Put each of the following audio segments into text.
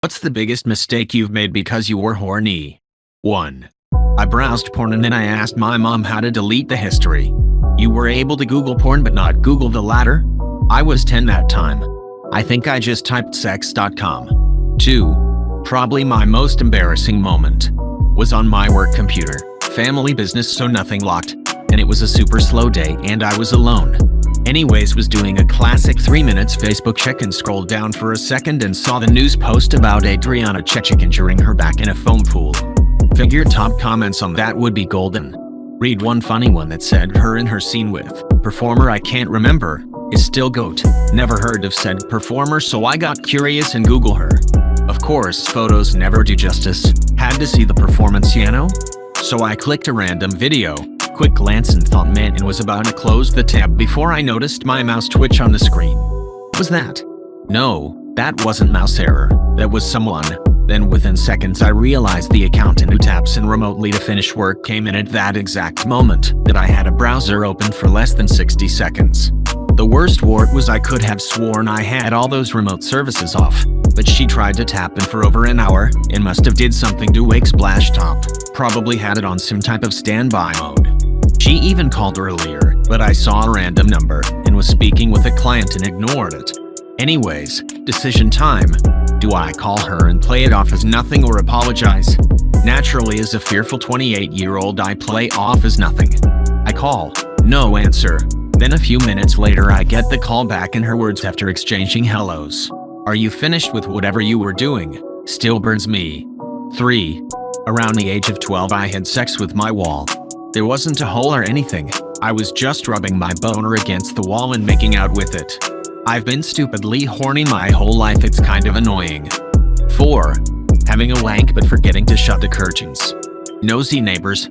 What's the biggest mistake you've made because you were horny? 1. I browsed porn and then I asked my mom how to delete the history. You were able to Google porn but not Google the latter? I was 10 that time. I think I just typed sex.com. 2. Probably my most embarrassing moment was on my work computer. Family business, so nothing locked, and it was a super slow day and I was alone. Anyways, was doing a classic 3 minutes Facebook check and scrolled down for a second and saw the news post about Adriana Chechik injuring her back in a foam pool. Figure top comments on that would be golden. Read one funny one that said her in her scene with performer I can't remember is still GOAT. Never heard of said performer, so I got curious and Google her. Of course, photos never do justice. Had to see the performance, you know? So I clicked a random video. Quick glance and thought man, and was about to close the tab before I noticed my mouse twitch on the screen. Was that? No, that wasn't mouse error. That was someone. Then within seconds I realized the accountant who taps in remotely to finish work came in at that exact moment that I had a browser open for less than 60 seconds. The worst wart was I could have sworn I had all those remote services off, but she tried to tap in for over an hour and must have did something to wake Splash Top. Probably had it on some type of standby mode. She even called earlier, but I saw a random number and was speaking with a client and ignored it. Anyways, decision time. Do I call her and play it off as nothing or apologize? Naturally, as a fearful 28-year-old, I play off as nothing. I call. No answer. Then a few minutes later I get the call back and her words after exchanging hellos. Are you finished with whatever you were doing? Still burns me. 3. Around the age of 12 I had sex with my wall. There wasn't a hole or anything. I was just rubbing my boner against the wall and making out with it. I've been stupidly horny my whole life, it's kind of annoying. 4. Having a wank but forgetting to shut the curtains. Nosy neighbors.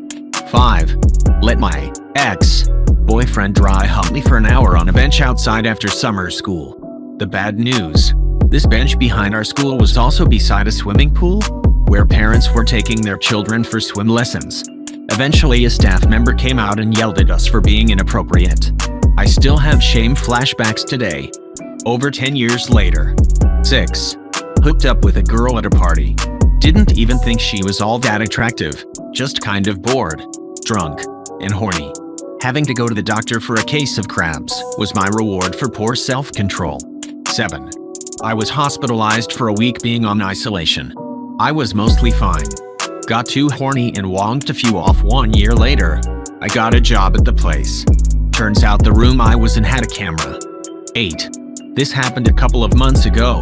5. Let my ex-boyfriend dry hump me for an hour on a bench outside after summer school. The bad news. This bench behind our school was also beside a swimming pool, where parents were taking their children for swim lessons. Eventually a staff member came out and yelled at us for being inappropriate. I still have shame flashbacks today. Over 10 years later. 6. Hooked up with a girl at a party. Didn't even think she was all that attractive, just kind of bored, drunk, and horny. Having to go to the doctor for a case of crabs was my reward for poor self-control. 7. I was hospitalized for a week being on isolation. I was mostly fine. Got too horny and wonked a few off. 1 year later, I got a job at the place. Turns out the room I was in had a camera. 8. This happened a couple of months ago.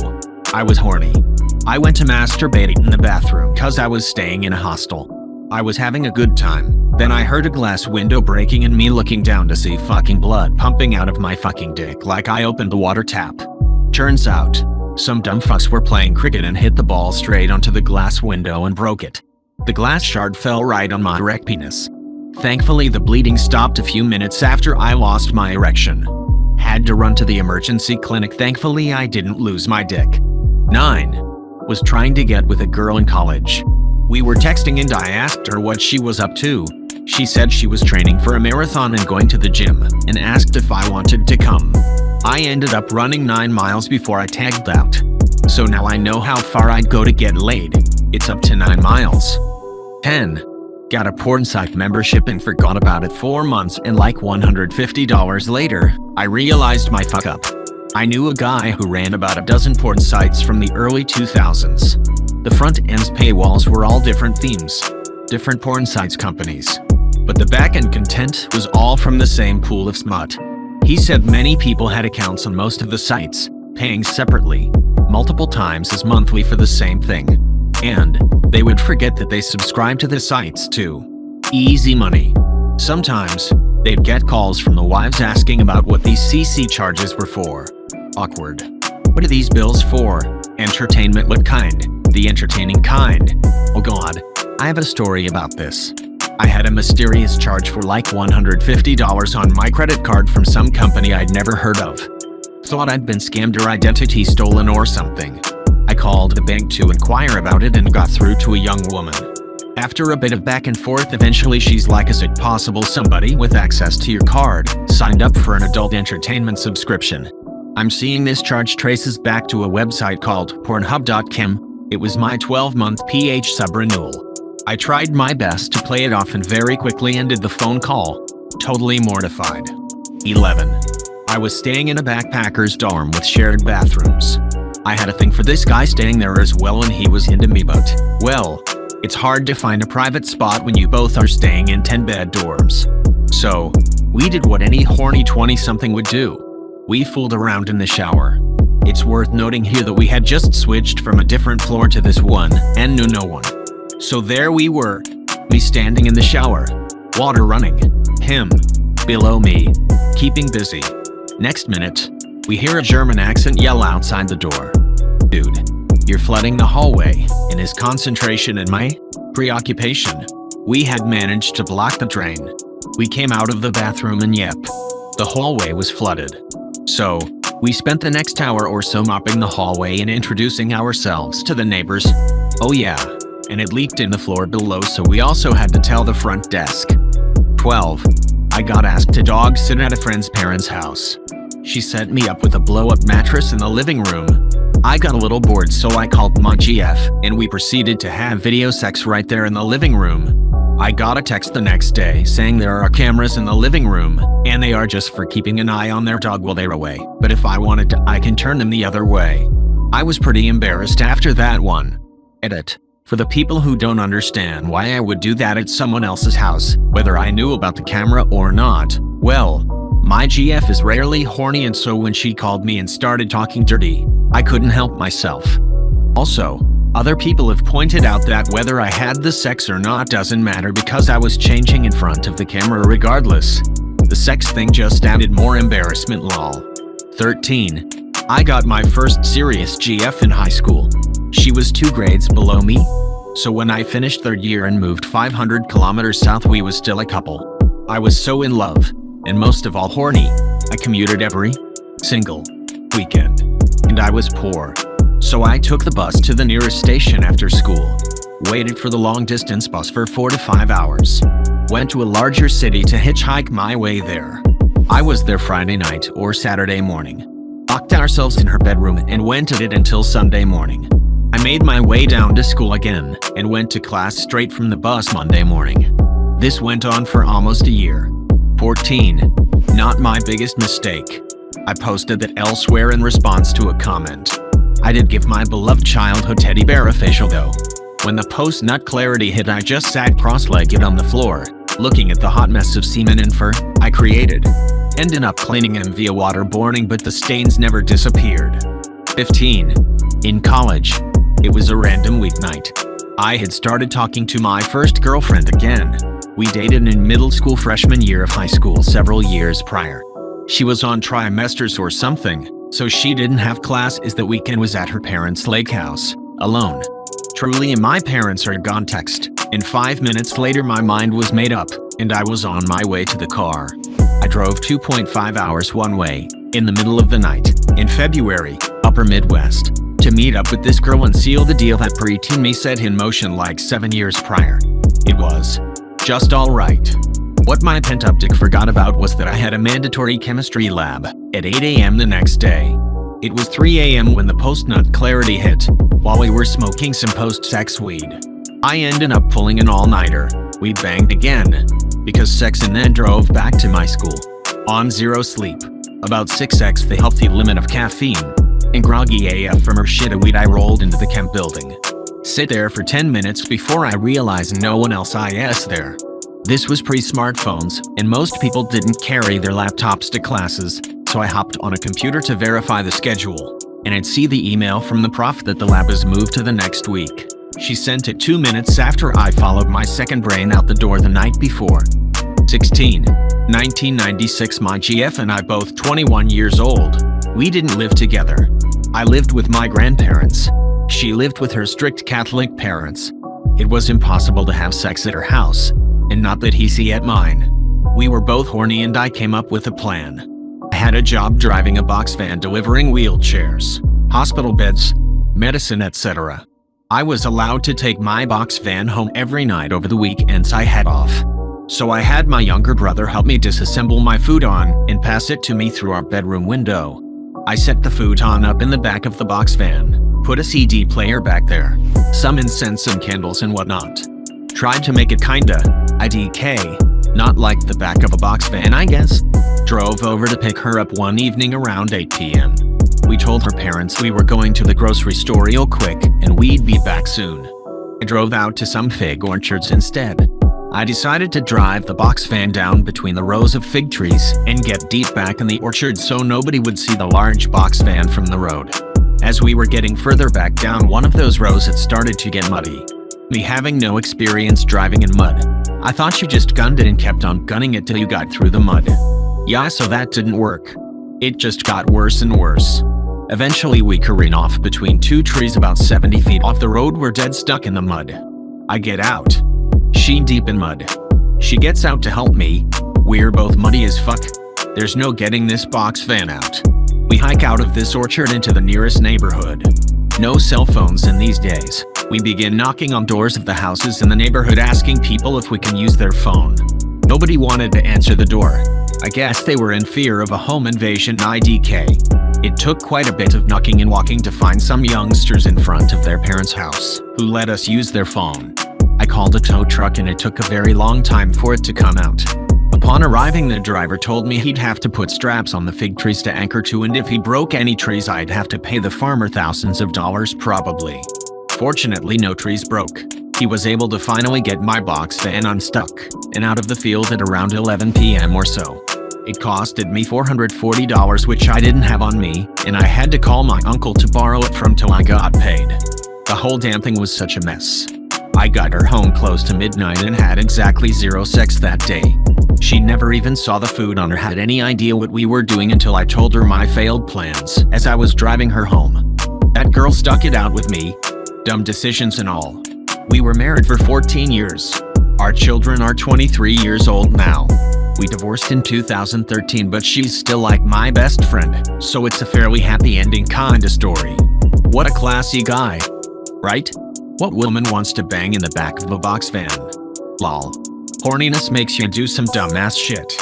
I was horny. I went to masturbate in the bathroom cause I was staying in a hostel. I was having a good time. Then I heard a glass window breaking and me looking down to see fucking blood pumping out of my fucking dick like I opened the water tap. Turns out, some dumb fucks were playing cricket and hit the ball straight onto the glass window and broke it. The glass shard fell right on my erect penis. Thankfully the bleeding stopped a few minutes after I lost my erection. Had to run to the emergency clinic. Thankfully I didn't lose my dick. 9. Was trying to get with a girl in college. We were texting and I asked her what she was up to. She said she was training for a marathon and going to the gym, and asked if I wanted to come. I ended up running 9 miles before I tagged out. So now I know how far I'd go to get laid. It's up to 9 miles. 10. Got a porn site membership and forgot about it 4 months, and like $150 later, I realized my fuck up. I knew a guy who ran about a dozen porn sites from the early 2000s. The front end's paywalls were all different themes, different porn sites companies. But the back-end content was all from the same pool of smut. He said many people had accounts on most of the sites, paying separately, multiple times as monthly for the same thing. And they would forget that they subscribed to the sites too. Easy money. Sometimes, they'd get calls from the wives asking about what these CC charges were for. Awkward. What are these bills for? Entertainment. What kind? The entertaining kind. Oh god, I have a story about this. I had a mysterious charge for like $150 on my credit card from some company I'd never heard of. Thought I'd been scammed or identity stolen or something. I called the bank to inquire about it and got through to a young woman. After a bit of back and forth, eventually she's like, is it possible somebody with access to your card signed up for an adult entertainment subscription? I'm seeing this charge traces back to a website called Pornhub.com. It was my 12-month PH sub-renewal. I tried my best to play it off and very quickly ended the phone call, totally mortified. 11. I was staying in a backpacker's dorm with shared bathrooms. I had a thing for this guy staying there as well and he was into me, but, well, it's hard to find a private spot when you both are staying in 10-bed dorms. So, we did what any horny 20-something would do. We fooled around in the shower. It's worth noting here that we had just switched from a different floor to this one and knew no one. So there we were, me standing in the shower, water running, him below me, keeping busy. Next minute, we hear a German accent yell outside the door. Dude, you're flooding the hallway. In his concentration and my preoccupation, we had managed to block the drain. We came out of the bathroom and yep, the hallway was flooded. So, we spent the next hour or so mopping the hallway and introducing ourselves to the neighbors. Oh yeah, and it leaked in the floor below, so we also had to tell the front desk. 12. I got asked to dog sit at a friend's parents' house. She set me up with a blow-up mattress in the living room. I got a little bored, so I called my GF, and we proceeded to have video sex right there in the living room. I got a text the next day saying there are cameras in the living room, and they are just for keeping an eye on their dog while they're away, but if I wanted to, I can turn them the other way. I was pretty embarrassed after that one. Edit. For the people who don't understand why I would do that at someone else's house, whether I knew about the camera or not, well, my GF is rarely horny, and so when she called me and started talking dirty, I couldn't help myself. Also, other people have pointed out that whether I had the sex or not doesn't matter because I was changing in front of the camera regardless. The sex thing just added more embarrassment, lol. 13. I got my first serious GF in high school. She was 2 grades below me, so when I finished 3rd year and moved 500 kilometers south, we was still a couple. I was so in love, and most of all horny. I commuted every single weekend, and I was poor. So I took the bus to the nearest station after school, waited for the long-distance bus for 4 to 5 hours, went to a larger city to hitchhike my way there. I was there Friday night or Saturday morning, locked ourselves in her bedroom and went at it until Sunday morning. I made my way down to school again and went to class straight from the bus Monday morning. This went on for almost a year. 14. Not my biggest mistake. I posted that elsewhere in response to a comment. I did give my beloved childhood teddy bear a facial though. When the post-nut clarity hit, I just sat cross-legged on the floor, looking at the hot mess of semen and fur I created. Ended up cleaning him via waterboarding, but the stains never disappeared. 15. In college. It was a random weeknight. I had started talking to my first girlfriend again. We dated in middle school freshman year of high school several years prior. She was on trimesters or something, so she didn't have class as the weekend was at her parents' lake house, alone. Truly, my parents are gone text, and 5 minutes later my mind was made up, and I was on my way to the car. I drove 2.5 hours one way, in the middle of the night, in February, upper Midwest, to meet up with this girl and seal the deal that preteen me set in motion like 7 years prior. It was just alright. What my pent-up dick forgot about was that I had a mandatory chemistry lab at 8 a.m. the next day. It was 3 a.m. when the post-nut clarity hit, while we were smoking some post-sex weed. I ended up pulling an all-nighter. We banged again, because sex, and then drove back to my school. On 0 sleep, about 6x the healthy limit of caffeine, and groggy AF from her shit of weed, I rolled into the camp building. Sit there for 10 minutes before I realized no one else is there. This was pre-smartphones, and most people didn't carry their laptops to classes, so I hopped on a computer to verify the schedule, and I'd see the email from the prof that the lab was moved to the next week. She sent it 2 minutes after I followed my second brain out the door the night before. 16. 1996. My GF and I both 21 years old. We didn't live together. I lived with my grandparents. She lived with her strict Catholic parents. It was impossible to have sex at her house, and not that he see at mine. We were both horny and I came up with a plan. I had a job driving a box van delivering wheelchairs, hospital beds, medicine, etc. I was allowed to take my box van home every night over the weekends I had off. So I had my younger brother help me disassemble my futon and pass it to me through our bedroom window. I set the futon up in the back of the box van, Put a CD player back there. Some incense and candles and whatnot. Tried to make it kinda IDK, not like the back of a box van, I guess. Drove over to pick her up one evening around 8 p.m. We told her parents we were going to the grocery store real quick and we'd be back soon. I drove out to some fig orchards instead. I decided to drive the box van down between the rows of fig trees and get deep back in the orchard so nobody would see the large box van from the road. As we were getting further back down one of those rows, it started to get muddy. Me having no experience driving in mud, I thought you just gunned it and kept on gunning it till you got through the mud. Yeah, so that didn't work. It just got worse and worse. Eventually we careen off between two trees about 70 feet off the road. We're dead stuck in the mud. I get out. She deep in mud. She gets out to help me. We're both muddy as fuck. There's no getting this box van out. We hike out of this orchard into the nearest neighborhood. No cell phones in these days. We begin knocking on doors of the houses in the neighborhood asking people if we can use their phone. Nobody wanted to answer the door. I guess they were in fear of a home invasion IDK. It took quite a bit of knocking and walking to find some youngsters in front of their parents' house who let us use their phone. I called a tow truck and it took a very long time for it to come out. Upon arriving, the driver told me he'd have to put straps on the fig trees to anchor to, and if he broke any trees I'd have to pay the farmer thousands of dollars probably. Fortunately, no trees broke. He was able to finally get my box van unstuck and out of the field at around 11 p.m. or so. It costed me $440, which I didn't have on me, and I had to call my uncle to borrow it from till I got paid. The whole damn thing was such a mess. I got her home close to midnight and had exactly 0 sex that day. She never even saw the food on her, had any idea what we were doing until I told her my failed plans as I was driving her home. That girl stuck it out with me. Dumb decisions and all. We were married for 14 years. Our children are 23 years old now. We divorced in 2013, but she's still like my best friend, so it's a fairly happy ending kinda story. What a classy guy, right? What woman wants to bang in the back of a box van? Lol. Horniness makes you do some dumbass shit.